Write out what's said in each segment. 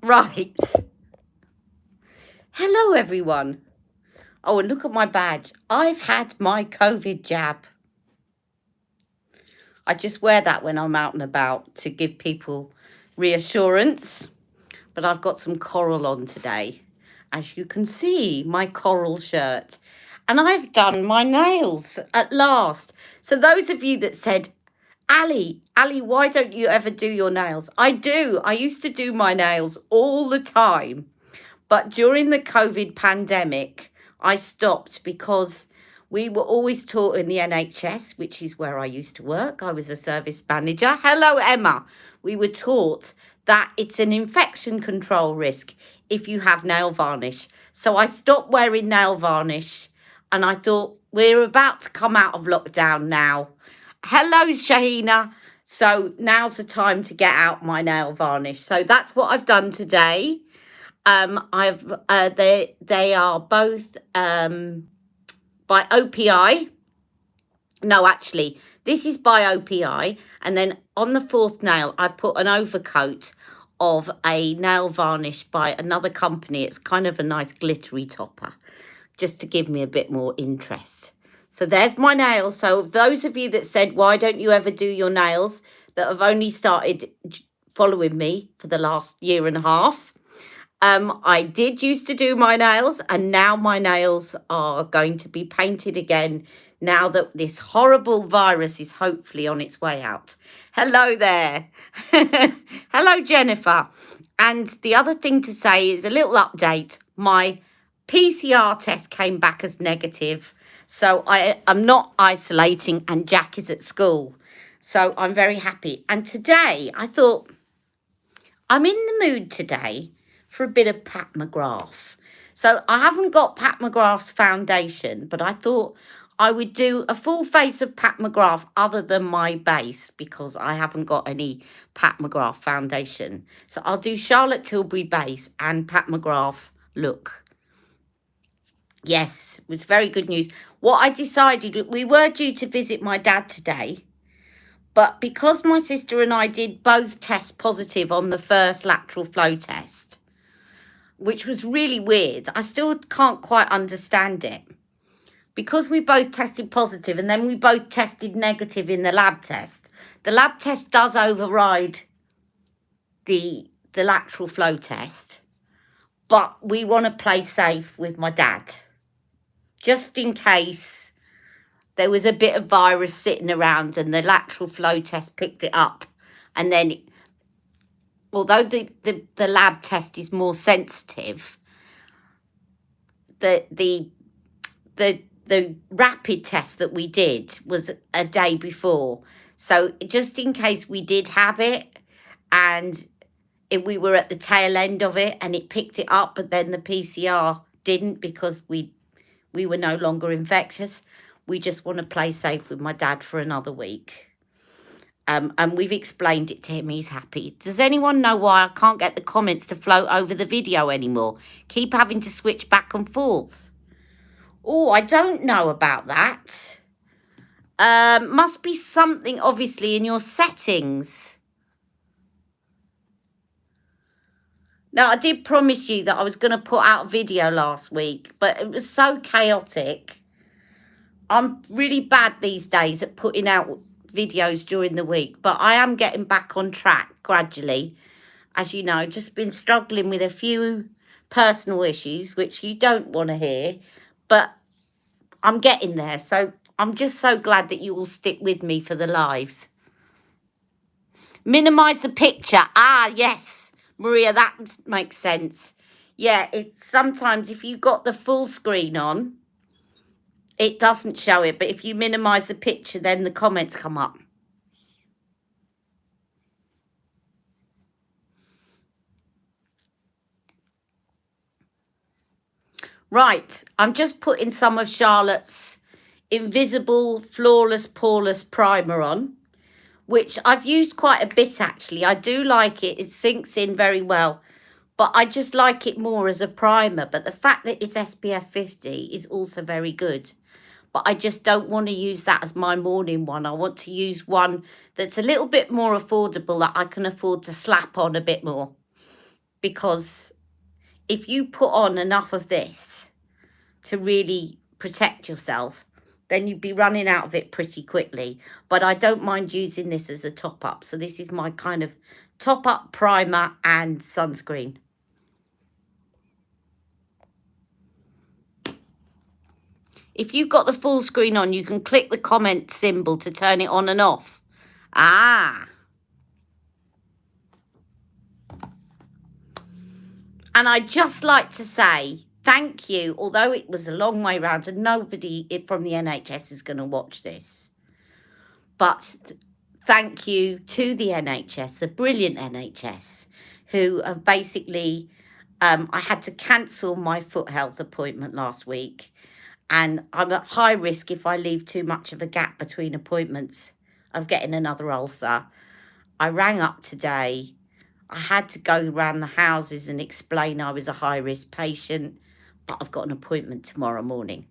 Right. Hello, everyone. Oh, and look at my badge. I've had my COVID jab. I just wear that when I'm out and about to give people reassurance. But I've got some coral on today. As you can see, my coral shirt. And I've done my nails at last. So those of you that said, Ali, why don't you ever do your nails? I do. I used to do my nails all the time. But during the COVID pandemic, I stopped because we were always taught in the NHS, which is where I used to work. I was a service manager. Hello, Emma. We were taught that it's an infection control risk if you have nail varnish. So I stopped wearing nail varnish and I thought we're about to come out of lockdown now. Hello, Shahina. So now's the time to get out my nail varnish. So that's what I've done today. They are both by OPI. No, actually, this is by OPI, and then on the fourth nail, I put an overcoat of a nail varnish by another company. It's kind of a nice glittery topper, just to give me a bit more interest. So there's my nails. So those of you that said, why don't you ever do your nails, that have only started following me for the last year and a half, I did used to do my nails, and now my nails are going to be painted again now that this horrible virus is hopefully on its way out. Hello there. Hello, Jennifer. And the other thing to say is a little update. My PCR test came back as negative. So I'm not isolating, and Jack is at school. So I'm very happy. And today I thought I'm in the mood today for a bit of Pat McGrath. So I haven't got Pat McGrath's foundation, but I thought I would do a full face of Pat McGrath other than my base because I haven't got any Pat McGrath foundation. So I'll do Charlotte Tilbury base and Pat McGrath look. Yes, it was very good news. What I decided, we were due to visit my dad today, but because my sister and I did both test positive on the first lateral flow test, which was really weird, I still can't quite understand it. Because we both tested positive and then we both tested negative in the lab test does override the lateral flow test, but we want to play safe with my dad, just in case there was a bit of virus sitting around and the lateral flow test picked it up. And then, although the lab test is more sensitive, the rapid test that we did was a day before. So just in case we did have it and if we were at the tail end of it and it picked it up, but then the PCR didn't because we were no longer infectious, we just want to play safe with my dad for another week. And we've explained it to him. He's happy. Does anyone know why I can't get the comments to float over the video anymore? Keep having to switch back and forth. Oh, I don't know about that. Must be something, obviously, in your settings. Now, I did promise you that I was going to put out a video last week, but it was so chaotic. I'm really bad these days at putting out videos during the week, but I am getting back on track gradually. As you know, just been struggling with a few personal issues, which you don't want to hear, but I'm getting there. So I'm just so glad that you all stick with me for the lives. Minimize the picture. Ah, yes, Maria, that makes sense. Yeah, it's sometimes if you got the full screen on, it doesn't show it. But if you minimize the picture, then the comments come up. Right, I'm just putting some of Charlotte's Invisible Flawless Poreless Primer on, which I've used quite a bit actually. I do like it. It sinks in very well, but I just like it more as a primer. But the fact that it's SPF 50 is also very good. But I just don't want to use that as my morning one. I want to use one that's a little bit more affordable that I can afford to slap on a bit more. because if you put on enough of this to really protect yourself, then you'd be running out of it pretty quickly. But I don't mind using this as a top up. So this is my kind of top up primer and sunscreen. If you've got the full screen on, you can click the comment symbol to turn it on and off. Ah. And I'd just like to say thank you, although it was a long way round and nobody from the NHS is going to watch this. But thank you to the NHS, the brilliant NHS, who have basically, I had to cancel my foot health appointment last week. And I'm at high risk if I leave too much of a gap between appointments of getting another ulcer. I rang up today. I had to go around the houses and explain I was a high-risk patient, but I've got an appointment tomorrow morning.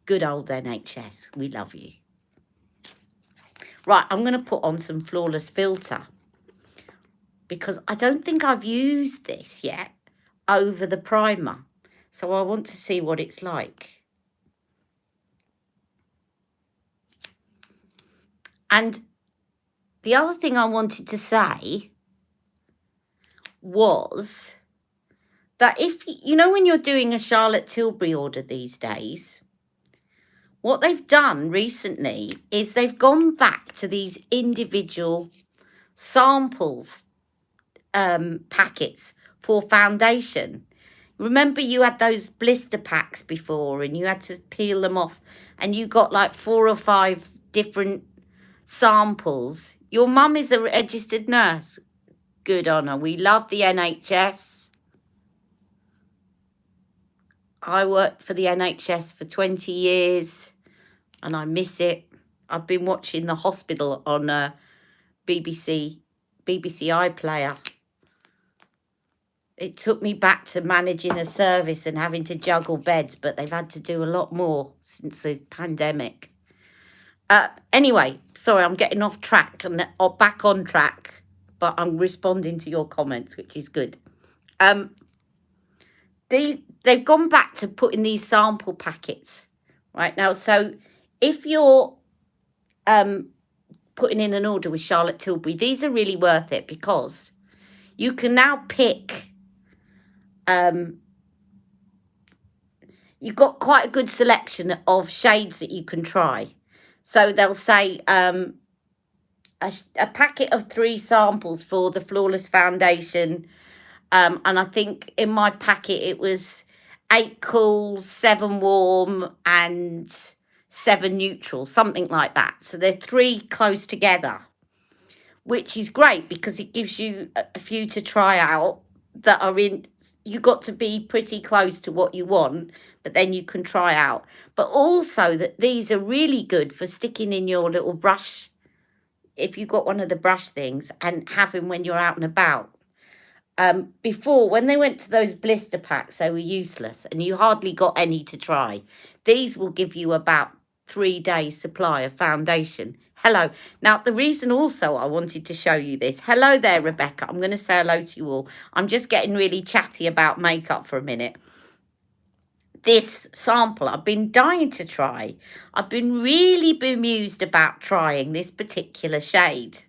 Good old NHS, we love you. Right, I'm going to put on some Flawless filter because I don't think I've used this yet over the primer. So I want to see what it's like. And the other thing I wanted to say was that if, you know, when you're doing a Charlotte Tilbury order these days, what they've done recently is they've gone back to these individual samples packets for foundation. Remember you had those blister packs before and you had to peel them off and you got like 4 or 5 different samples. Your mum is a registered nurse. Good on her. We love the NHS. I worked for the NHS for 20 years and I miss it. I've been watching the hospital on a BBC iPlayer. It took me back to managing a service and having to juggle beds, but they've had to do a lot more since the pandemic. Anyway, sorry, I'm getting off track and back on track, but I'm responding to your comments, which is good. They've gone back to putting these sample packets right now. So if you're putting in an order with Charlotte Tilbury, these are really worth it because you can now pick. You've got quite a good selection of shades that you can try. So they'll say a packet of 3 samples for the Flawless foundation. And I think in my packet it was 8 cool, 7 warm and 7 neutral, something like that. So they're 3 close together, which is great because it gives you a few to try out that are in. You got to be pretty close to what you want, but then you can try out. But also that these are really good for sticking in your little brush, if you've got one of the brush things, and having when you're out and about. Before, when they went to those blister packs, they were useless and you hardly got any to try. These will give you about 3 days supply of foundation. Hello. Now, the reason also I wanted to show you this. Hello there, Rebecca. I'm going to say hello to you all. I'm just getting really chatty about makeup for a minute. This sample, I've been dying to try. I've been really bemused about trying this particular shade,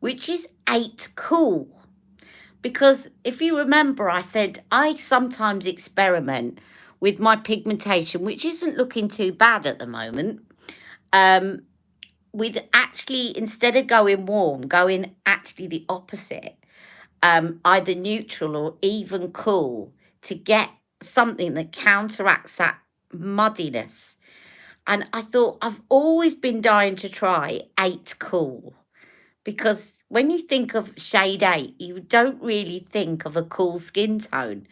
which is 8 Cool. Because if you remember, I said I sometimes experiment with my pigmentation, which isn't looking too bad at the moment, with actually, instead of going warm, going actually the opposite, either neutral or even cool, to get something that counteracts that muddiness. And I thought I've always been dying to try 8 Cool, because when you think of shade 8, you don't really think of a cool skin tone.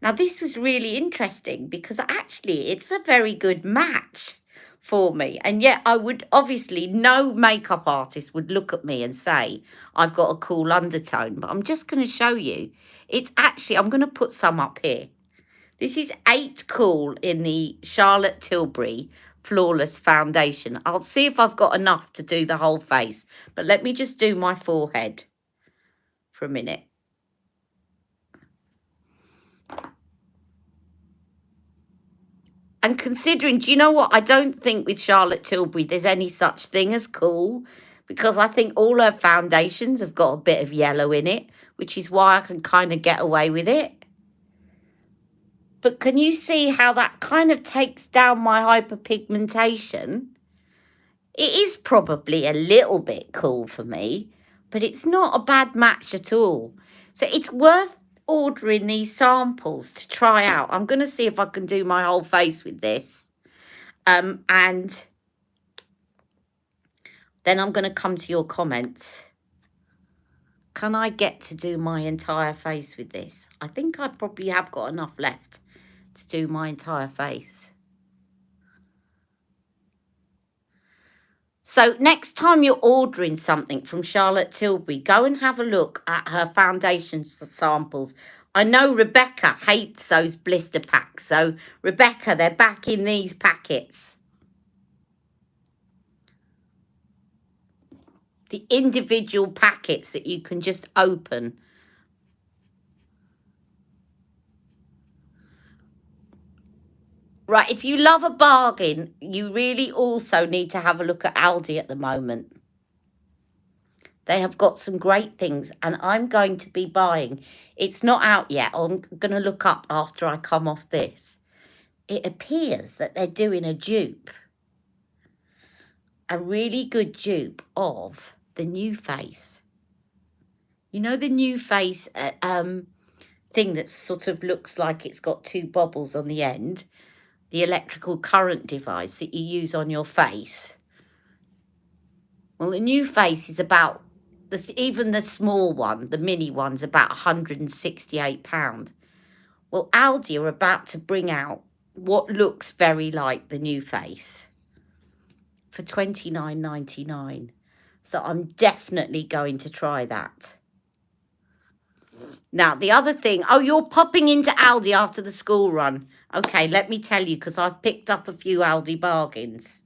Now, this was really interesting because actually it's a very good match for me. And yet I would obviously, no makeup artist would look at me and say, I've got a cool undertone. But I'm just going to show you. It's actually, I'm going to put some up here. This is 8 Cool in the Charlotte Tilbury Flawless foundation. I'll see if I've got enough to do the whole face, but let me just do my forehead for a minute. And considering, do you know what? I don't think with Charlotte Tilbury there's any such thing as cool, because I think all her foundations have got a bit of yellow in it, which is why I can kind of get away with it. But can you see how that kind of takes down my hyperpigmentation? It is probably a little bit cool for me, but it's not a bad match at all. So it's worth ordering these samples to try out. I'm going to see if I can do my whole face with this. And then I'm going to come to your comments. Can I get to do my entire face with this? I think I probably have got enough left to do my entire face. So next time you're ordering something from Charlotte Tilbury, go and have a look at her foundation samples. I know Rebecca hates those blister packs. So Rebecca, they're back in these packets. The individual packets that you can just open. Right, if you love a bargain, you really also need to have a look at Aldi at the moment. They have got some great things, and I'm going to be buying. It's not out yet. I'm going to look up after I come off this. It appears that they're doing a dupe. A really good dupe of the New Face. You know the New Face thing that sort of looks like it's got two bubbles on the end? The electrical current device that you use on your face. Well, the New Face is about, even the small one, the mini one's about £168. Well, Aldi are about to bring out what looks very like the New Face for $29.99. So I'm definitely going to try that. Now, the other thing, oh, you're popping into Aldi after the school run. Okay, let me tell you, because I've picked up a few Aldi bargains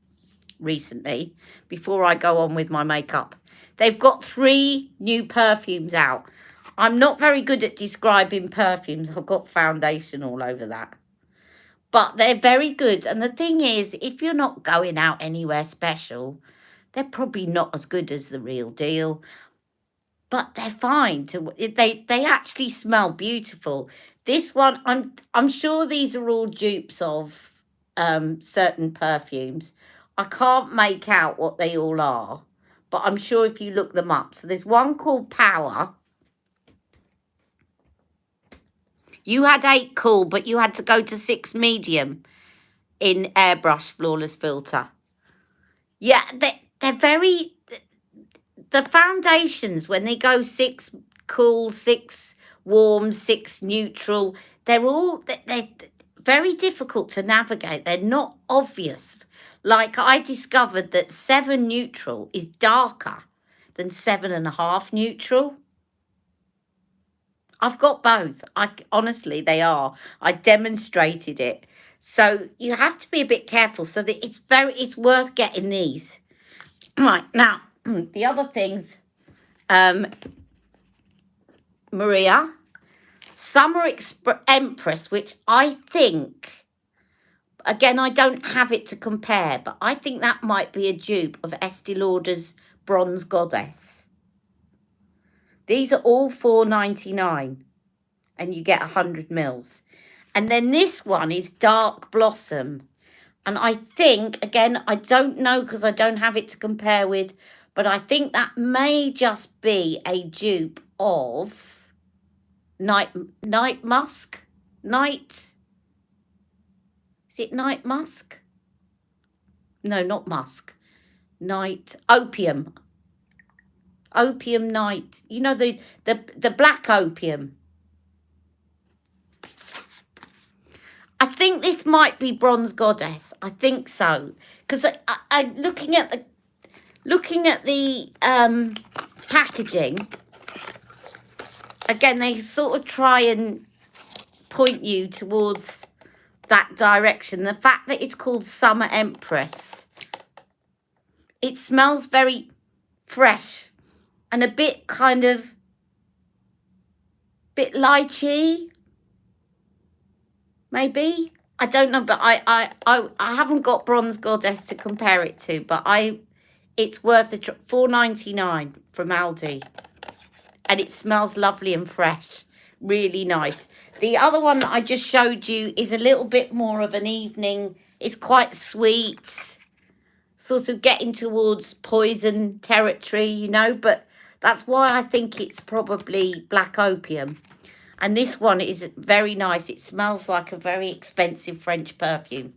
recently before I go on with my makeup. They've got 3 new perfumes out. I'm not very good at describing perfumes. I've got foundation all over that. But they're very good. And the thing is, if you're not going out anywhere special, they're probably not as good as the real deal. But they're fine. They actually smell beautiful. This one, I'm sure these are all dupes of certain perfumes. I can't make out what they all are, but I'm sure if you look them up. So there's one called Power. You had 8 cool, but you had to go to 6 medium in airbrush flawless filter. Yeah, they're very... The foundations, when they go 6 cool, 6 warm, 6 neutral, they're very difficult to navigate. They're not obvious. Like, I discovered that 7 neutral is darker than 7.5 neutral. I've got both. Honestly, they are. I demonstrated it. So you have to be a bit careful. So that it's worth getting these. Right, now, the other things, Maria, Summer Empress, which I think, again, I don't have it to compare, but I think that might be a dupe of Estee Lauder's Bronze Goddess. These are all $4.99, and you get 100 mils. And then this one is Dark Blossom. And I think, again, I don't know because I don't have it to compare with, but I think that may just be a dupe of Night Musk? Is it Night Musk? No, not Musk. Night Opium. Opium Night. You know, the black opium. I think this might be Bronze Goddess. I think so. Because I looking at the packaging, again, they sort of try and point you towards that direction. The fact that it's called Summer Empress, it smells very fresh and a bit kind of bit lychee, maybe. I don't know, but I haven't got Bronze Goddess to compare it to, but it's worth the $4.99 from Aldi, and it smells lovely and fresh, really nice. The other one that I just showed you is a little bit more of an evening. It's quite sweet, sort of getting towards poison territory, you know, but that's why I think it's probably black opium. And this one is very nice. It smells like a very expensive French perfume.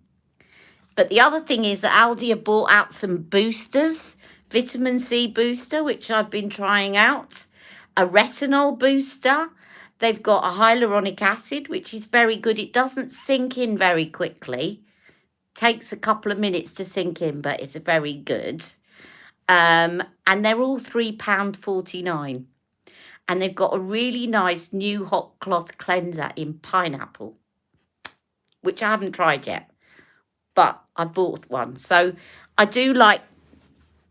But the other thing is that Aldi have bought out some boosters, vitamin C booster, which I've been trying out, a retinol booster. They've got a hyaluronic acid, which is very good. It doesn't sink in very quickly. Takes a couple of minutes to sink in, but it's very good. And they're all £3.49. And they've got a really nice new hot cloth cleanser in pineapple, which I haven't tried yet, but I bought one. So I do like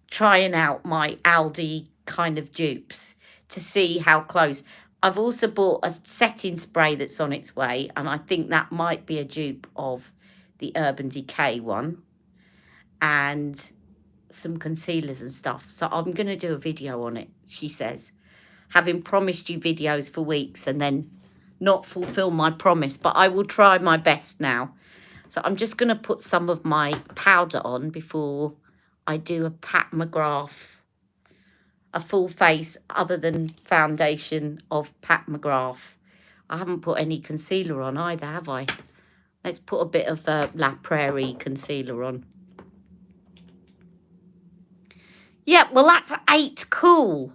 trying out my Aldi kind of dupes to see how close. I've also bought a setting spray that's on its way, and I think that might be a dupe of the Urban Decay one, and some concealers and stuff. So I'm going to do a video on it, she says. Having promised you videos for weeks and then not fulfill my promise, but I will try my best now. So I'm just going to put some of my powder on before I do a Pat McGrath, a full face other than foundation of Pat McGrath. I haven't put any concealer on either, have I? Let's put a bit of Laprairie concealer on. Yeah, well, that's 8 cool.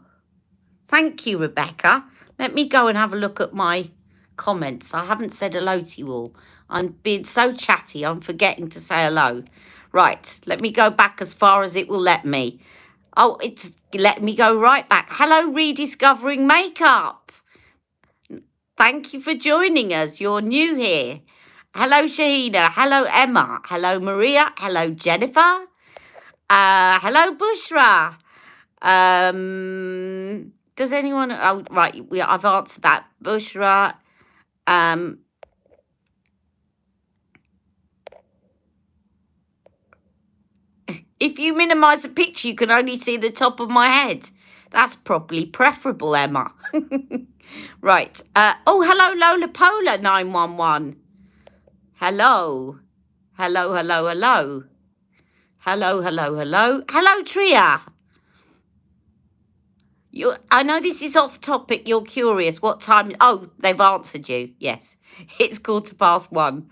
Thank you, Rebecca. Let me go and have a look at my comments. I haven't said hello to you all. I'm being so chatty, I'm forgetting to say hello. Right, let me go back as far as it will let me. Oh, it's let me go right back. Hello, Rediscovering Makeup. Thank you for joining us. You're new here. Hello, Shahina. Hello, Emma. Hello, Maria. Hello, Jennifer. Hello, Bushra. Does anyone... Oh, right, I've answered that. Bushra. If you minimise the picture, you can only see the top of my head. That's probably preferable, Emma. Right. Oh, hello, Lola Pola 911. Hello. Hello, hello, hello. Hello, hello, hello. Hello, Tria. I know this is off topic. You're curious. What time? Oh, they've answered you. Yes. It's 1:15.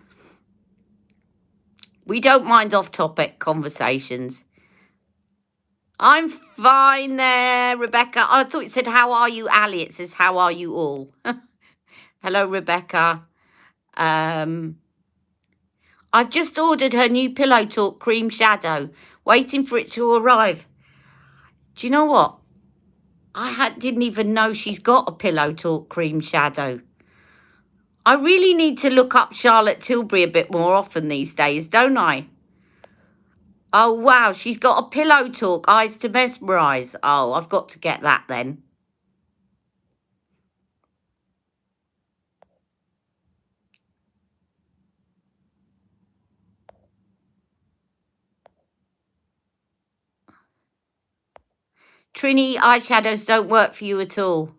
We don't mind off topic conversations. I'm fine there, Rebecca. I thought it said, how are you, Ali? It says, how are you all? Hello, Rebecca. I've just ordered her new Pillow Talk cream shadow, waiting for it to arrive. Do you know what? I didn't even know she's got a Pillow Talk cream shadow. I really need to look up Charlotte Tilbury a bit more often these days, don't I? Oh, wow, she's got a Pillow Talk, Eyes to Mesmerise. Oh, I've got to get that then. Trini, eyeshadows don't work for you at all.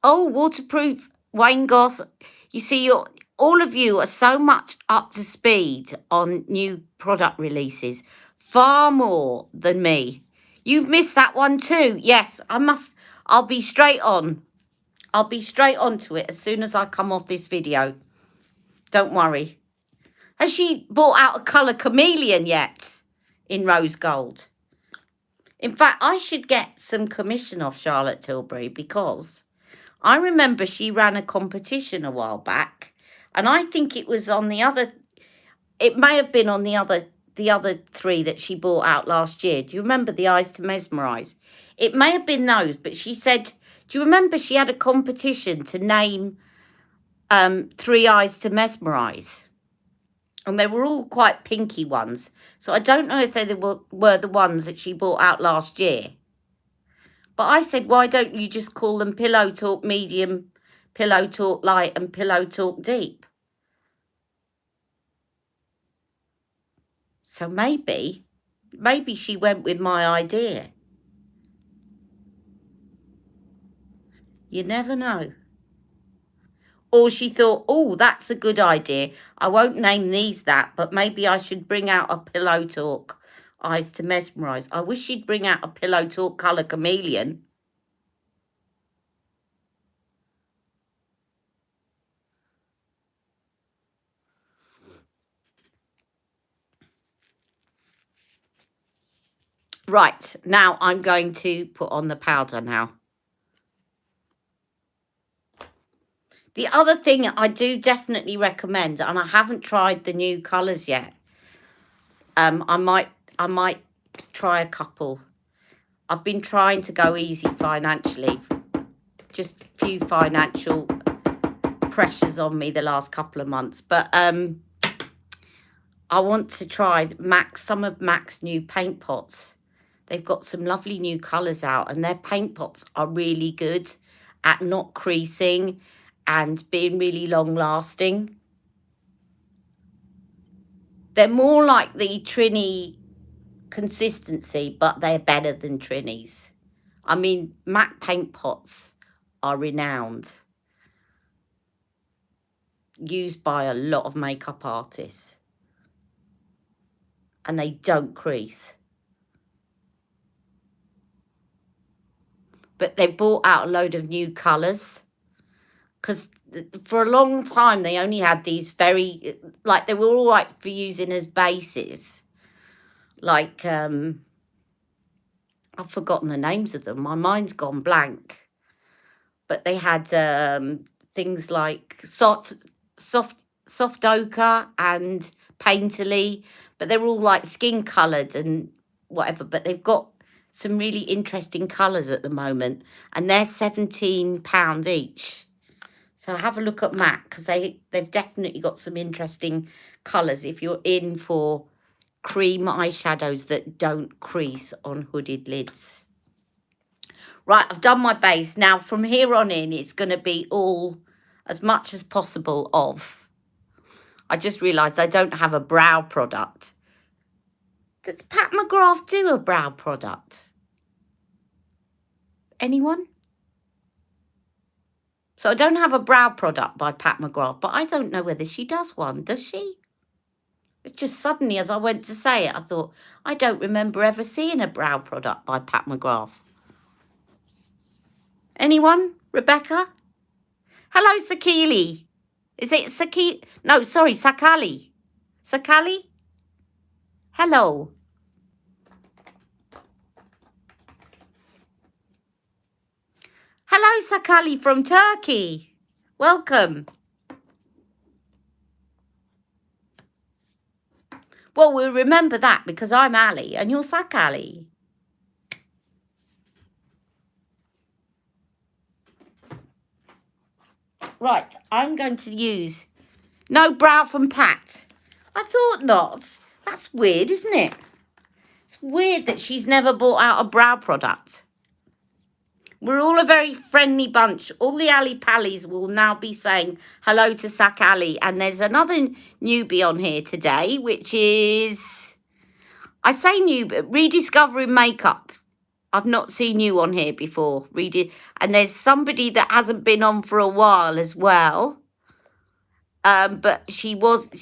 Oh, waterproof Wayne Goss. You see, all of you are so much up to speed on new product releases. Far more than me. You've missed that one too. Yes, I'll be straight on. I'll be straight on to it as soon as I come off this video. Don't worry. Has she brought out a colour chameleon yet in rose gold? In fact, I should get some commission off Charlotte Tilbury, because I remember she ran a competition a while back, and I think it was on the other, it may have been on the other 3 that she bought out last year. Do you remember the Eyes to Mesmerise? It may have been those, but she said, do you remember she had a competition to name 3 eyes to mesmerise? And they were all quite pinky ones. So I don't know if they were the ones that she bought out last year. But I said, why don't you just call them Pillow Talk Medium Pillow Talk Light and Pillow Talk Deep. So maybe she went with my idea. You never know. Or she thought, oh, that's a good idea. I won't name these that, but maybe I should bring out a Pillow Talk Eyes to Mesmerise. I wish she'd bring out a Pillow Talk Colour Chameleon. Right, now I'm going to put on the powder now. The other thing I do definitely recommend, and I haven't tried the new colours yet. I might try a couple. I've been trying to go easy financially. Just a few financial pressures on me the last couple of months. But I want to try some of MAC's new paint pots. They've got some lovely new colours out, and their paint pots are really good at not creasing and being really long lasting. They're more like the Trini consistency, but they're better than Trini's. I mean, MAC paint pots are renowned, used by a lot of makeup artists, and they don't crease. But they brought out a load of new colours, because for a long time they only had these very, like, they were all right for using as bases. Like, I've forgotten the names of them. My mind's gone blank. But they had things like soft ochre and painterly, but they're all like skin coloured and whatever. But they've got some really interesting colours at the moment, and they're £17 each. So have a look at MAC, because they've definitely got some interesting colours if you're in for cream eyeshadows that don't crease on hooded lids. Right, I've done my base. Now from here on in, it's going to be all as much as possible of. I just realised I don't have a brow product. Does Pat McGrath do a brow product? Anyone? So I don't have a brow product by Pat McGrath, but I don't know whether she does one. Does she? It's just suddenly, as I went to say it, I thought, I don't remember ever seeing a brow product by Pat McGrath. Anyone? Rebecca? Hello, Sakili. Is it Sakili? No, sorry, Sakali. Sakali? Hello. Hello, Sakali from Turkey. Welcome. Well, we'll remember that because I'm Ali and you're Sakali. Right, I'm going to use no brow from Pat. I thought not. That's weird, isn't it? It's weird that she's never bought out a brow product. We're all a very friendly bunch. All the Ali Pallies will now be saying hello to Sak Ali. And there's another newbie on here today, which is, I say new, but Rediscovering Makeup. I've not seen you on here before. And there's somebody that hasn't been on for a while as well. But she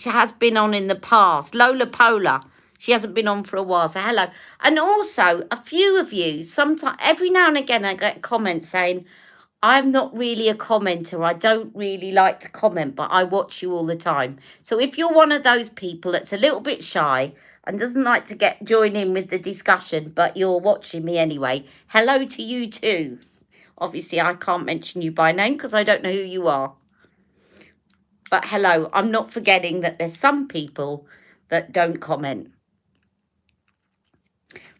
has been on in the past. Lola Polar. She hasn't been on for a while, so hello. And also, a few of you, sometimes, every now and again, I get comments saying, I'm not really a commenter. I don't really like to comment, but I watch you all the time. So if you're one of those people that's a little bit shy and doesn't like to join in with the discussion, but you're watching me anyway, hello to you too. Obviously, I can't mention you by name because I don't know who you are. But hello, I'm not forgetting that there's some people that don't comment.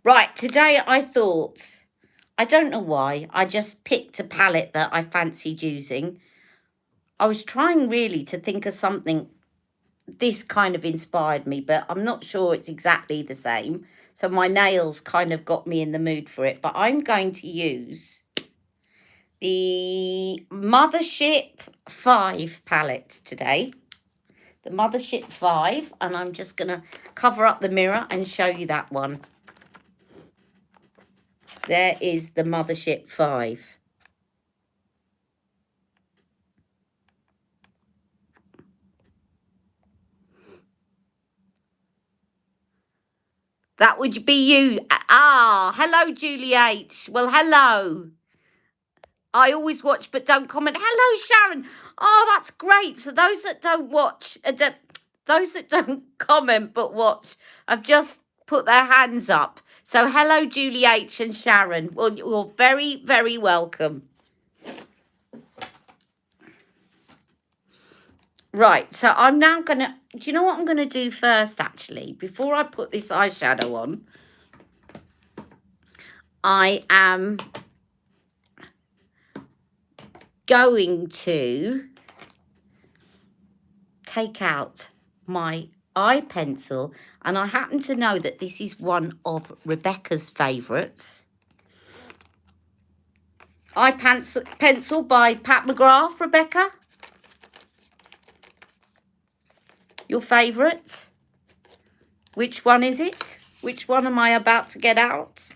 Right, today I thought, I don't know why, I just picked a palette that I fancied using. I was trying really to think of something, this kind of inspired me, but I'm not sure it's exactly the same. So my nails kind of got me in the mood for it. But I'm going to use the Mothership 5 palette today. The Mothership 5, and I'm just going to cover up the mirror and show you that one. There is the Mothership 5. That would be you. Ah, hello, Julie H. Well, hello. I always watch but don't comment. Hello, Sharon. Oh, that's great. So those that don't watch, those that don't comment but watch, have just put their hands up. So hello, Julie H and Sharon. Well, you're very, very welcome. Right, so I'm now going to, do you know what I'm going to do first, actually? Before I put this eyeshadow on, I am going to take out my eye pencil, and I happen to know that this is one of Rebecca's favourites. Eye pencil by Pat McGrath, Rebecca. Your favourite? Which one is it? Which one am I about to get out?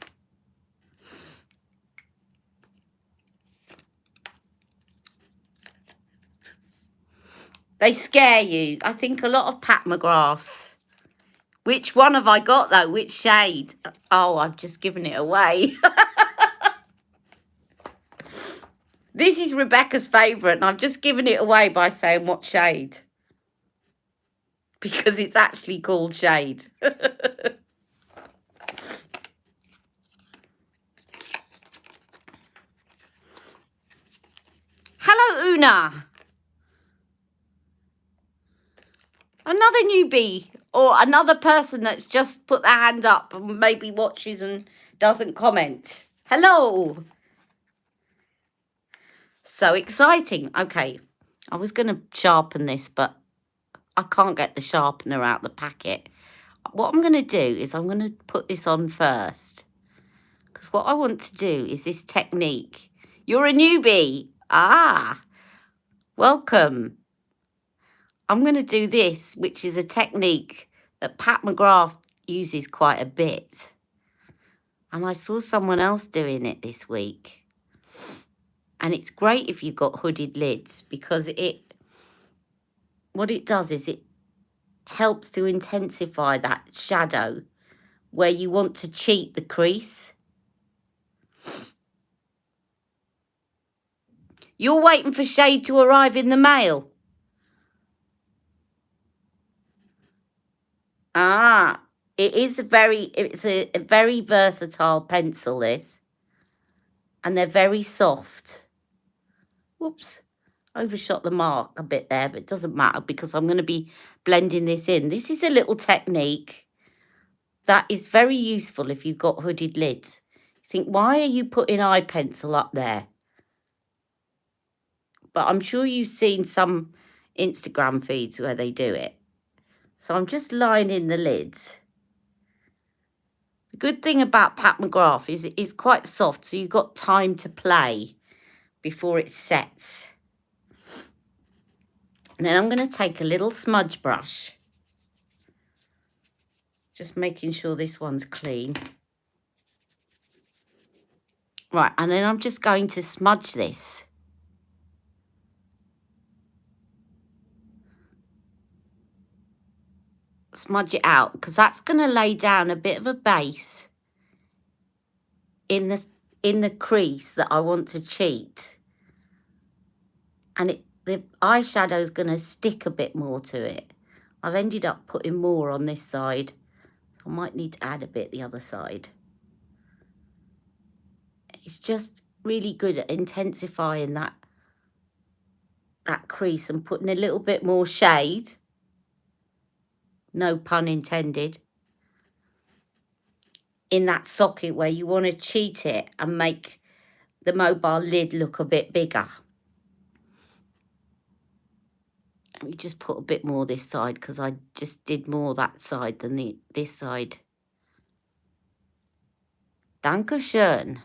They scare you. I think a lot of Pat McGraths. Which one have I got, though? Which shade? Oh, I've just given it away. This is Rebecca's favourite, and I've just given it away by saying what shade. Because it's actually called Shade. Hello, Una. Another newbie or another person that's just put their hand up and maybe watches and doesn't comment. Hello. So exciting. Okay, I was going to sharpen this, but I can't get the sharpener out the packet. What I'm going to do is I'm going to put this on first. Because what I want to do is this technique. You're a newbie. Ah, welcome. I'm going to do this, which is a technique that Pat McGrath uses quite a bit. And I saw someone else doing it this week. And it's great if you've got hooded lids, because what it does is it helps to intensify that shadow where you want to cheat the crease. You're waiting for shade to arrive in the mail. Ah, it's a very versatile pencil, this. And they're very soft. Whoops, overshot the mark a bit there, but it doesn't matter because I'm going to be blending this in. This is a little technique that is very useful if you've got hooded lids. You think, why are you putting eye pencil up there? But I'm sure you've seen some Instagram feeds where they do it. So I'm just lining the lids. The good thing about Pat McGrath is it is quite soft, so you've got time to play before it sets. And then I'm going to take a little smudge brush. Just making sure this one's clean. Right, and then I'm just going to smudge this. Smudge it out, because that's going to lay down a bit of a base in the crease that I want to cheat. And the eyeshadow is going to stick a bit more to it. I've ended up putting more on this side. I might need to add a bit the other side. It's just really good at intensifying that crease and putting a little bit more shade. No pun intended. In that socket where you want to cheat it and make the mobile lid look a bit bigger. Let me just put a bit more this side because I just did more that side than this side. Dankeschön.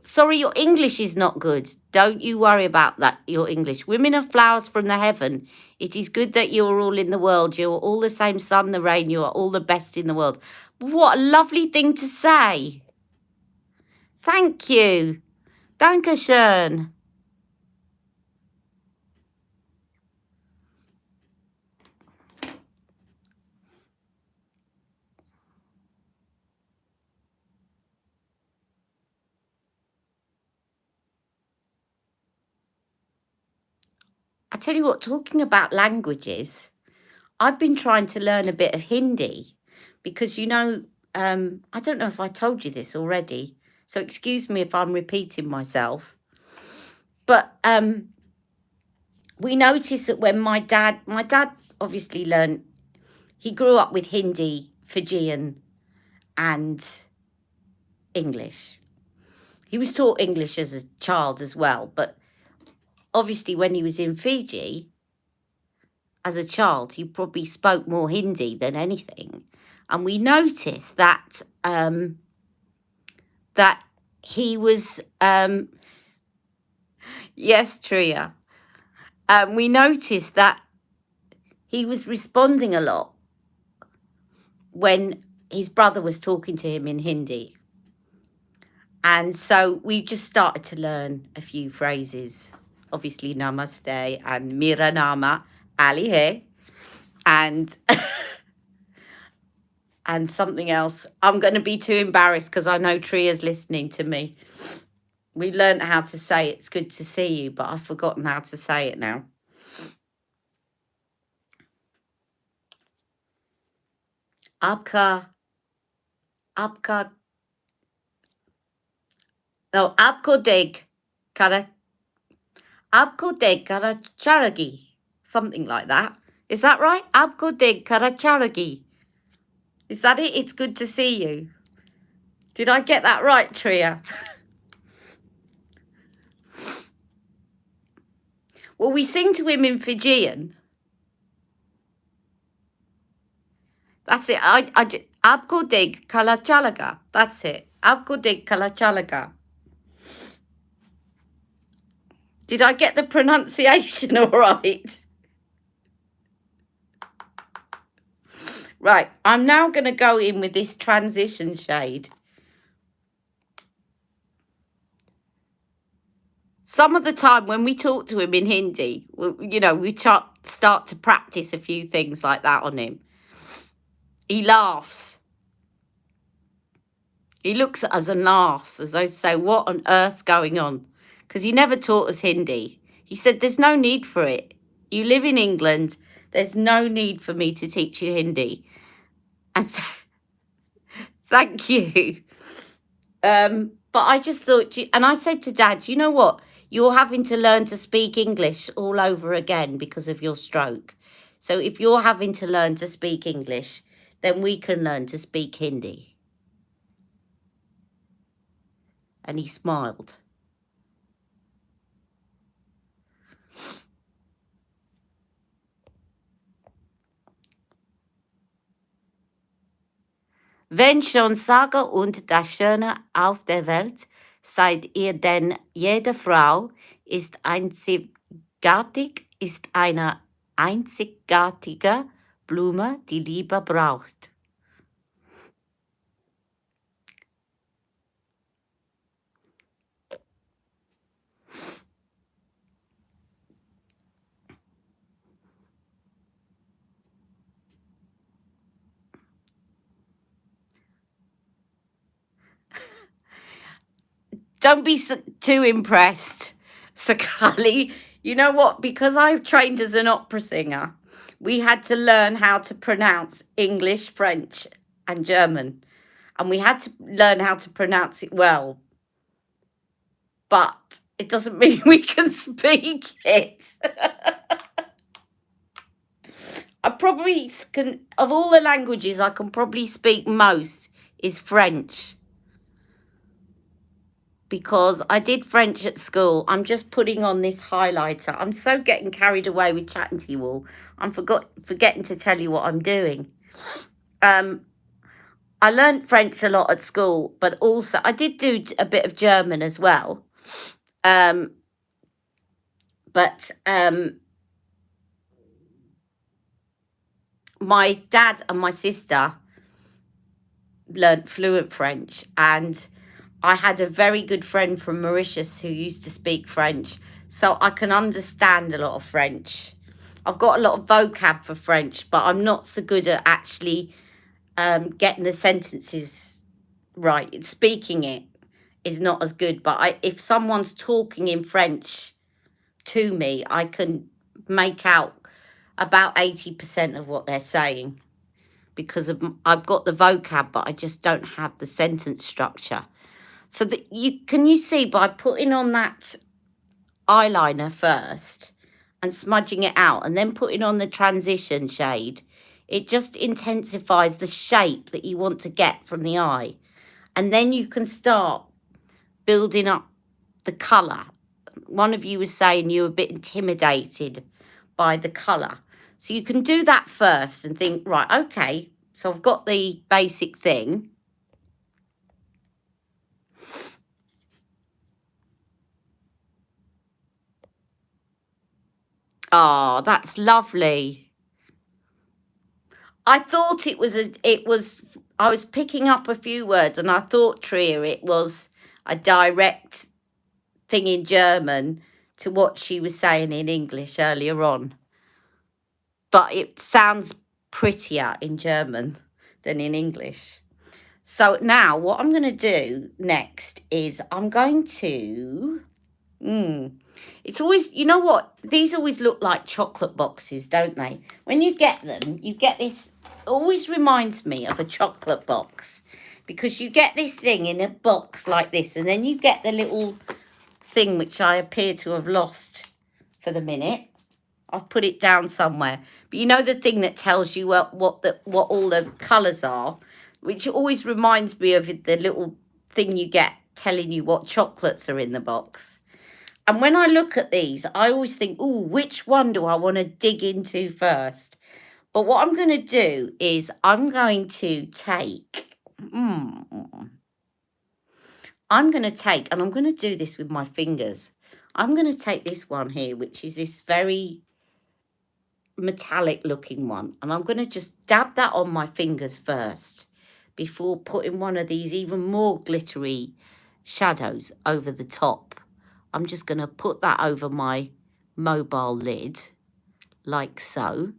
Sorry, your English is not good. Don't you worry about that, your English. Women are flowers from the heaven. It is good that you are all in the world. You are all the same sun, the rain. You are all the best in the world. What a lovely thing to say. Thank you. Dankeschön. I tell you what, talking about languages, I've been trying to learn a bit of Hindi because, you know, I don't know if I told you this already, so excuse me if I'm repeating myself. But we noticed that when my dad obviously learned, he grew up with Hindi, Fijian, and English. He was taught English as a child as well, but obviously when he was in Fiji, as a child, he probably spoke more Hindi than anything. And we noticed that that he was, yes, Tria, we noticed that he was responding a lot when his brother was talking to him in Hindi. And so we just started to learn a few phrases. Obviously, namaste and mera nama Ali hai. And and something else. I'm going to be too embarrassed because I know Tria's listening to me. We learned how to say it's good to see you, but I've forgotten how to say it now. Abka. No, Abko deg kara charagi. Something like that. Is that right? Abko deg kara charagi. Is that it? It's good to see you. Did I get that right, Tria? Well, we sing to him in Fijian. That's it. Abko deg kalachalaga. That's it. Abko deg kalachalaga. Did I get the pronunciation all right? Right. I'm now going to go in with this transition shade. Some of the time when we talk to him in Hindi, you know, we start to practice a few things like that on him. He laughs. He looks at us and laughs as though to say, what on earth's going on? Because he never taught us Hindi. He said, there's no need for it. You live in England. There's no need for me to teach you Hindi. And so, thank you. But I just thought, and I said to Dad, you know what? You're having to learn to speak English all over again because of your stroke. So if you're having to learn to speak English, then we can learn to speak Hindi. And he smiled. Wenn schon Sage und das Schöne auf der Welt, seid ihr denn jede Frau ist einzigartig, ist eine einzigartige Blume, die Liebe braucht. Don't be too impressed, Sakali. You know what? Because I've trained as an opera singer, we had to learn how to pronounce English, French, and German. And we had to learn how to pronounce it well. But it doesn't mean we can speak it. I probably can, of all the languages I can probably speak most is French. Because I did French at school. I'm just putting on this highlighter. I'm so getting carried away with chatting to you all. I'm forgetting to tell you what I'm doing. I learned French a lot at school, but also I did do a bit of German as well. Um, but my dad and my sister learnt fluent French, and I had a very good friend from Mauritius who used to speak French, so I can understand a lot of French. I've got a lot of vocab for French, but I'm not so good at actually getting the sentences right. Speaking it is not as good, but if someone's talking in French to me, I can make out about 80% of what they're saying because I've got the vocab, but I just don't have the sentence structure. So that you see by putting on that eyeliner first and smudging it out and then putting on the transition shade, it just intensifies the shape that you want to get from the eye. And then you can start building up the colour. One of you was saying you were a bit intimidated by the colour. So you can do that first and think, right, okay, so I've got the basic thing. Oh, that's lovely. I thought it was I was picking up a few words and I thought, Tria, it was a direct thing in German to what she was saying in English earlier on. But it sounds prettier in German than in English. So now what I'm going to do next is I'm going to... It's always, you know what? These always look like chocolate boxes, don't they? When you get them, you get this, always reminds me of a chocolate box. Because you get this thing in a box like this, and then you get the little thing which I appear to have lost for the minute. I've put it down somewhere. But you know the thing that tells you what all the colours are, which always reminds me of the little thing you get telling you what chocolates are in the box. And when I look at these, I always think, oh, which one do I want to dig into first? But what I'm going to do is I'm going to take... I'm going to take, and I'm going to do this with my fingers. I'm going to take this one here, which is this very metallic looking one. And I'm going to just dab that on my fingers first before putting one of these even more glittery shadows over the top. I'm just going to put that over my mobile lid, like so.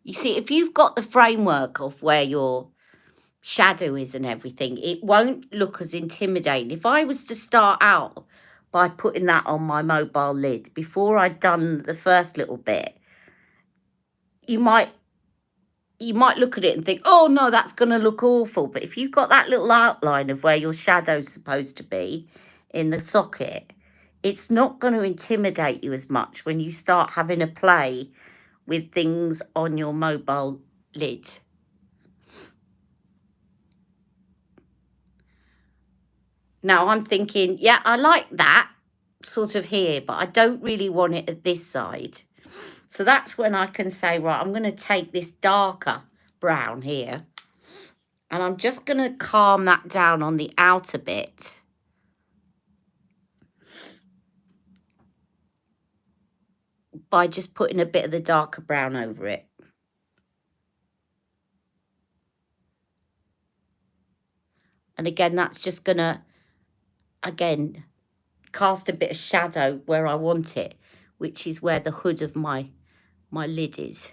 You see, if you've got the framework of where your shadow is and everything, it won't look as intimidating. If I was to start out by putting that on my mobile lid before I'd done the first little bit, you might look at it and think, oh no, that's going to look awful. But if you've got that little outline of where your shadow's supposed to be in the socket, it's not going to intimidate you as much when you start having a play with things on your mobile lid. Now I'm thinking, yeah, I like that sort of here, but I don't really want it at this side. So that's when I can say, right, I'm going to take this darker brown here and I'm just going to calm that down on the outer bit. By just putting a bit of the darker brown over it. And again, that's just going to, again, cast a bit of shadow where I want it, which is where the hood of my lid is.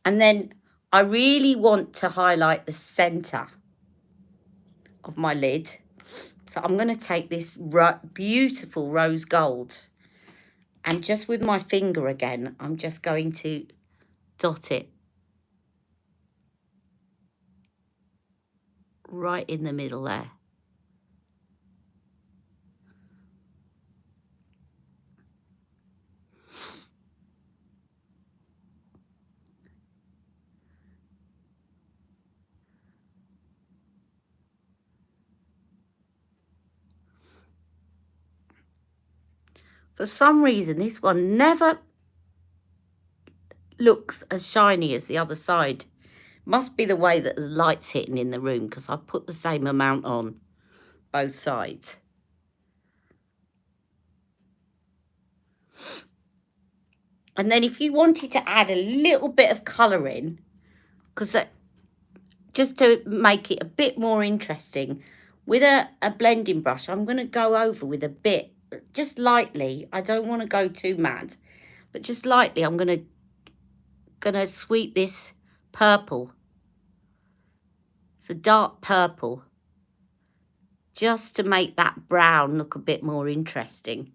And then I really want to highlight the center of my lid. So I'm going to take this beautiful rose gold and just with my finger again, I'm just going to dot it right in the middle there. For some reason, this one never looks as shiny as the other side. Must be the way that the light's hitting in the room, because I put the same amount on both sides. And then if you wanted to add a little bit of colour in, because just to make it a bit more interesting, with a blending brush, I'm going to go over with a bit, just lightly. I don't want to go too mad, but just lightly, I'm going to sweep this purple. It's a dark purple, just to make that brown look a bit more interesting.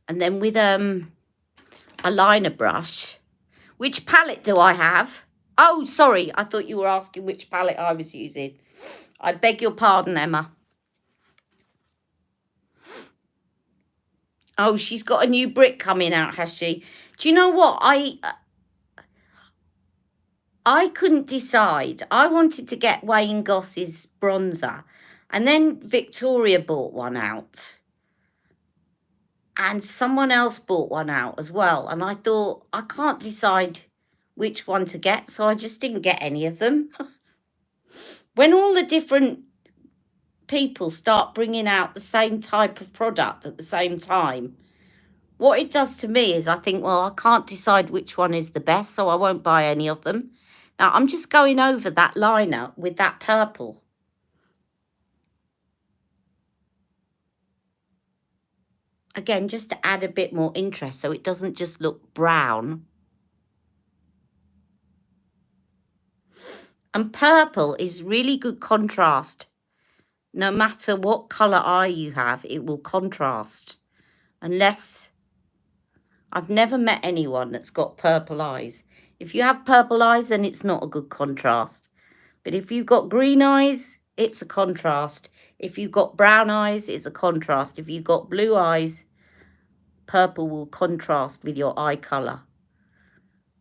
And then with a liner brush, which palette do I have? Oh, sorry, I thought you were asking which palette I was using. I beg your pardon, Emma. Oh, she's got a new brick coming out, has she? Do you know what? I couldn't decide. I wanted to get Wayne Goss's bronzer, and then Victoria bought one out. And someone else bought one out as well. And I thought, I can't decide which one to get, so I just didn't get any of them. When all the different people start bringing out the same type of product at the same time, what it does to me is I think, well, I can't decide which one is the best, so I won't buy any of them. Now, I'm just going over that liner with that purple. Again, just to add a bit more interest so it doesn't just look brown. And purple is really good contrast. No matter what colour eye you have, it will contrast. Unless, I've never met anyone that's got purple eyes. If you have purple eyes, then it's not a good contrast. But if you've got green eyes, it's a contrast. If you've got brown eyes, it's a contrast. If you've got blue eyes, purple will contrast with your eye colour.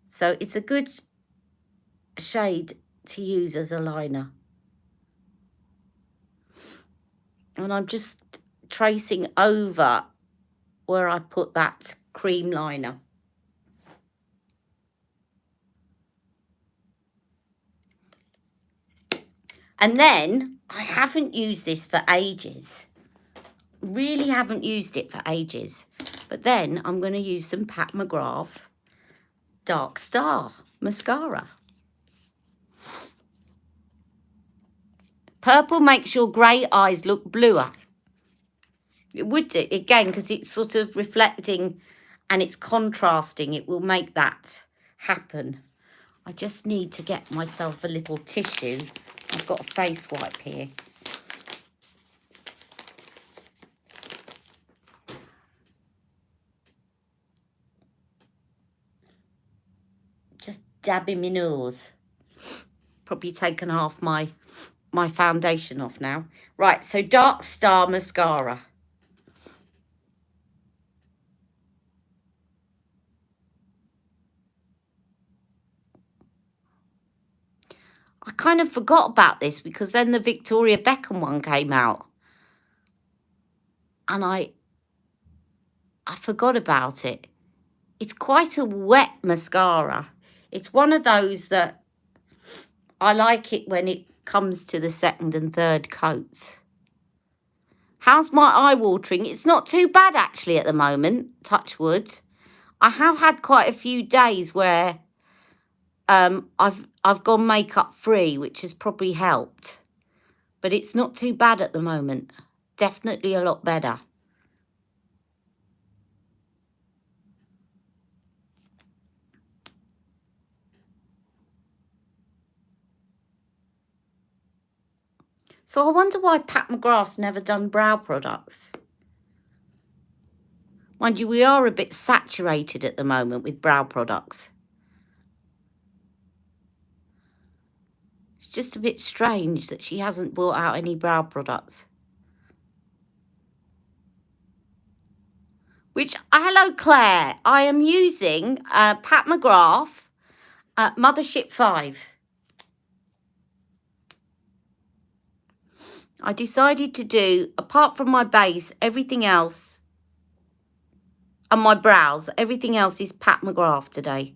So it's a good shade to use as a liner. And I'm just tracing over where I put that cream liner. And then I haven't used this for ages. Really haven't used it for ages. But then I'm going to use some Pat McGrath Dark Star mascara. Purple makes your grey eyes look bluer. It would do, again, because it's sort of reflecting and it's contrasting. It will make that happen. I just need to get myself a little tissue. I've got a face wipe here. Just dabbing my nose. Probably taken half my foundation off now. Right, so Dark Star mascara. I kind of forgot about this because then the Victoria Beckham one came out. And I forgot about it. It's quite a wet mascara. It's one of those that I like it when it comes to the second and third coats. How's my eye watering? It's not too bad actually at the moment, touch wood. I have had quite a few days where I've gone makeup free, which has probably helped. But it's not too bad at the moment. Definitely a lot better. So I wonder why Pat McGrath's never done brow products. Mind you, we are a bit saturated at the moment with brow products. It's just a bit strange that she hasn't brought out any brow products. which, hello Claire, I am using Pat McGrath Mothership 5. I decided to do, apart from my base, everything else, and my brows, everything else is Pat McGrath today.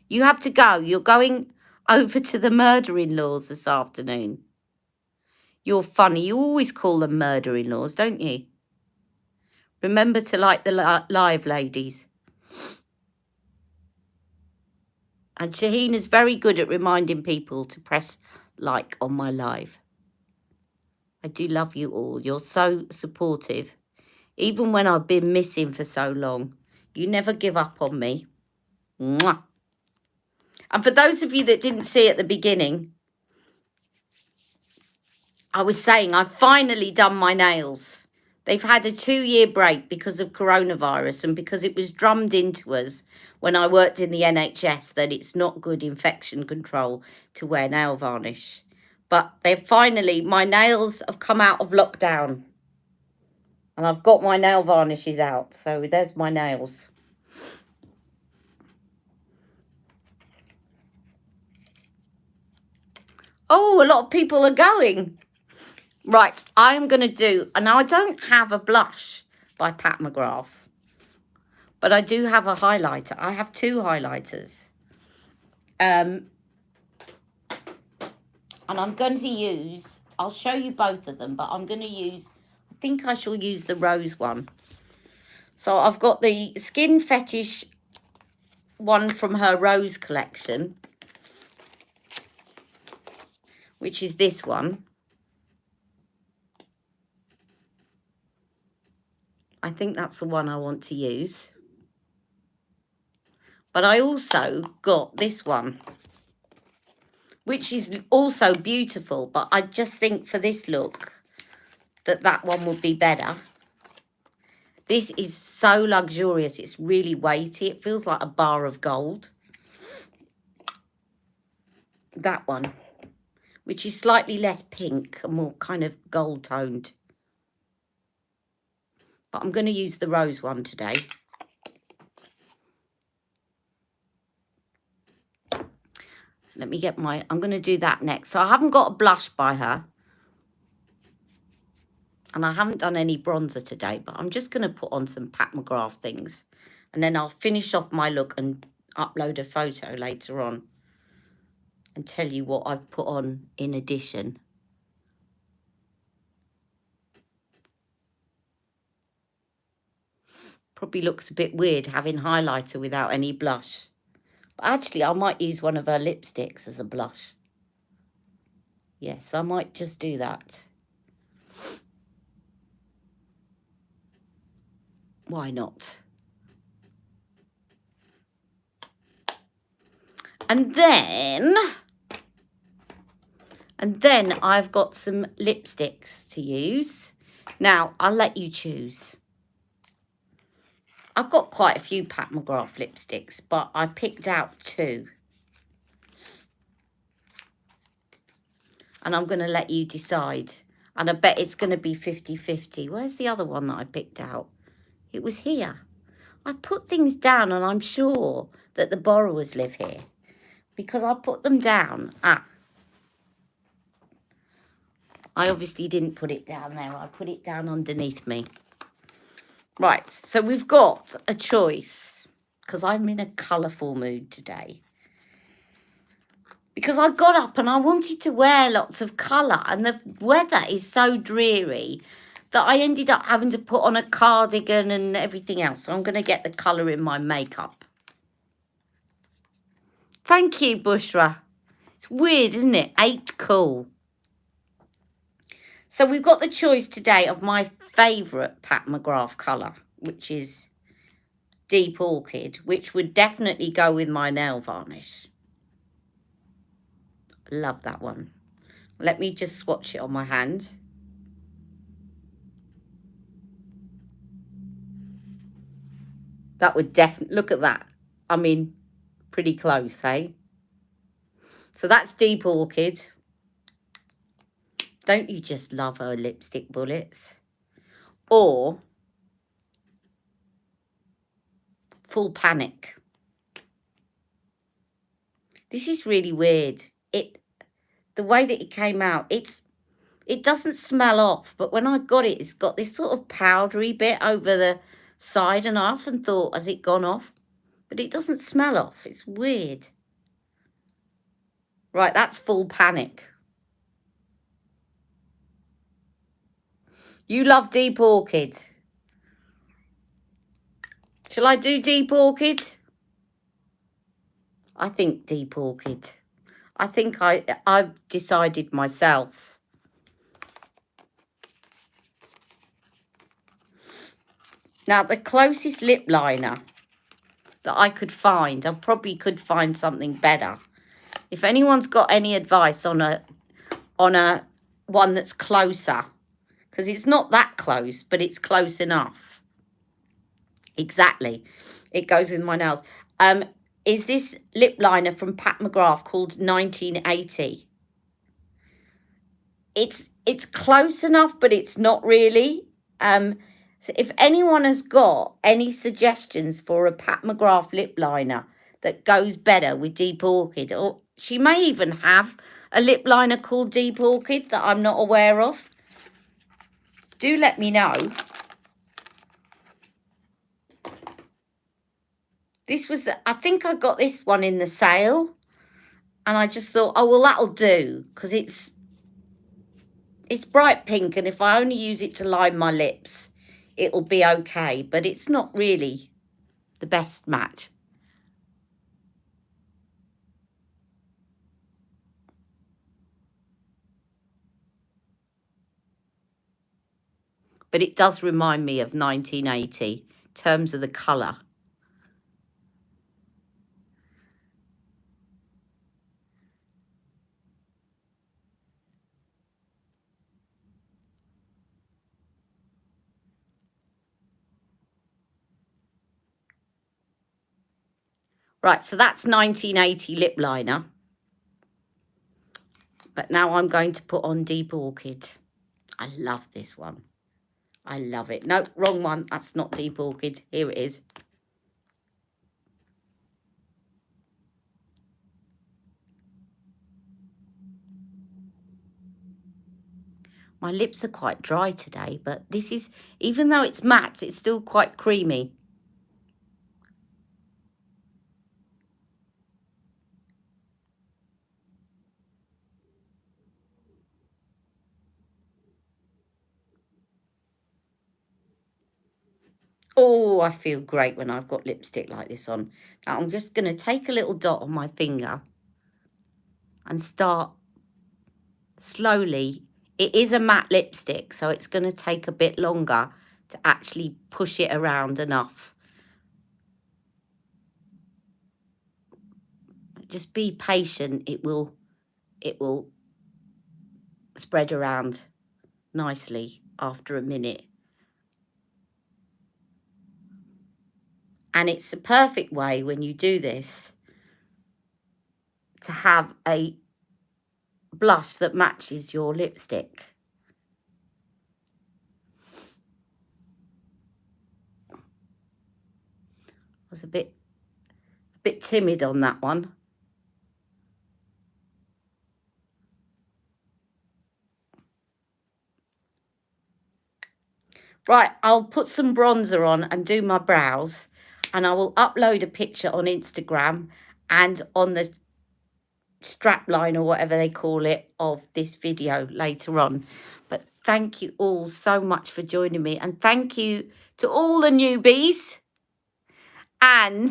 You have to go. You're going over to the murder-in-laws this afternoon. You're funny. You always call them murder-in-laws, don't you? Remember to like the live, ladies. And Shaheen is very good at reminding people to press like on my live. I do love you all. You're so supportive. Even when I've been missing for so long, you never give up on me. Mwah. And for those of you that didn't see at the beginning, I was saying I've finally done my nails. They've had a 2-year break because of coronavirus and because it was drummed into us when I worked in the NHS that it's not good infection control to wear nail varnish. But they've finally, my nails have come out of lockdown. And I've got my nail varnishes out. So there's my nails. Oh, a lot of people are going. Right, I'm going to do, and now I don't have a blush by Pat McGrath, but I do have a highlighter. I have 2 highlighters. And I'm going to use, I'll show you both of them, but I'm going to use, I think I shall use the rose one. So I've got the Skin Fetish one from her rose collection, which is this one. I think that's the one I want to use. But I also got this one, which is also beautiful. But I just think for this look, that one would be better. This is so luxurious. It's really weighty. It feels like a bar of gold. That one, which is slightly less pink and more kind of gold toned. But I'm going to use the rose one today. So let me get my, I'm going to do that next. So I haven't got a blush by her. And I haven't done any bronzer today, but I'm just going to put on some Pat McGrath things. And then I'll finish off my look and upload a photo later on. And tell you what I've put on in addition. Probably looks a bit weird having highlighter without any blush. But actually, I might use one of her lipsticks as a blush. Yes, I might just do that. Why not? And then I've got some lipsticks to use. Now, I'll let you choose. I've got quite a few Pat McGrath lipsticks, but I picked out 2. And I'm going to let you decide. And I bet it's going to be 50-50. Where's the other one that I picked out? It was here. I put things down and I'm sure that the borrowers live here. Because I put them down. I obviously didn't put it down there. I put it down underneath me. Right, so we've got a choice. Because I'm in a colourful mood today. Because I got up and I wanted to wear lots of colour. And the weather is so dreary that I ended up having to put on a cardigan and everything else. So I'm going to get the colour in my makeup. Thank you, Bushra. It's weird, isn't it? 8 cool. So we've got the choice today of my favourite Pat McGrath colour, which is Deep Orchid, which would definitely go with my nail varnish. Love that one. Let me just swatch it on my hand. That would definitely, look at that. I mean, pretty close, hey? So that's Deep Orchid. Don't you just love her lipstick bullets? Or Full Panic. This is really weird. The way that it came out, it doesn't smell off, but when I got it, it's got this sort of powdery bit over the side, and I often thought, has it gone off? But it doesn't smell off. It's weird. Right, that's Full Panic. You love Deep Orchid. Shall I do Deep Orchid? I think Deep Orchid. I think I've decided myself. Now, the closest lip liner that I could find, I probably could find something better. If anyone's got any advice on a one that's closer, because it's not that close, but it's close enough. Exactly. It goes with my nails. Is this lip liner from Pat McGrath called 1980. It's close enough, but it's not really. So if anyone has got any suggestions for a Pat McGrath lip liner that goes better with Deep Orchid, or she may even have a lip liner called Deep Orchid that I'm not aware of, do let me know. This was, I think I got this one in the sale, and I just thought, oh, well, that'll do, because it's bright pink, and if I only use it to line my lips, it'll be okay, but it's not really the best match. But it does remind me of 1980 in terms of the colour. Right, so that's 1980 lip liner. But now I'm going to put on Deep Orchid. I love this one. I love it. No, wrong one. That's not Deep Orchid. Here it is. My lips are quite dry today, but this is, even though it's matte, it's still quite creamy. Oh, I feel great when I've got lipstick like this on. Now I'm just going to take a little dot on my finger and start slowly. It is a matte lipstick, so it's going to take a bit longer to actually push it around enough. Just be patient. It will spread around nicely after a minute. And it's a perfect way when you do this to have a blush that matches your lipstick. I was a bit timid on that one. Right, I'll put some bronzer on and do my brows, and I will upload a picture on Instagram and on the strapline or whatever they call it of this video later on. But thank you all so much for joining me, and thank you to all the newbies. And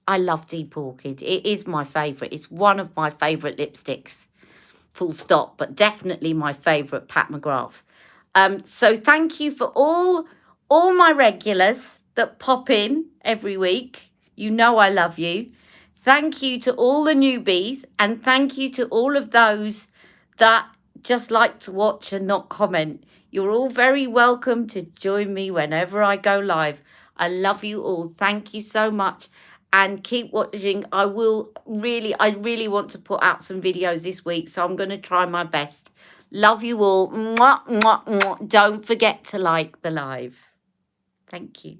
I love Deep Orchid. It is my favourite. It's one of my favourite lipsticks, full stop, but definitely my favourite Pat McGrath. So thank you for all my regulars that pop in every week. You know I love you. Thank you to all the newbies, and thank you to all of those that just like to watch and not comment. You're all very welcome to join me whenever I go live. I love you all. Thank you so much, and keep watching. I really want to put out some videos this week, so I'm going to try my best. Love you all. Mwah, mwah, mwah. Don't forget to like the live. Thank you.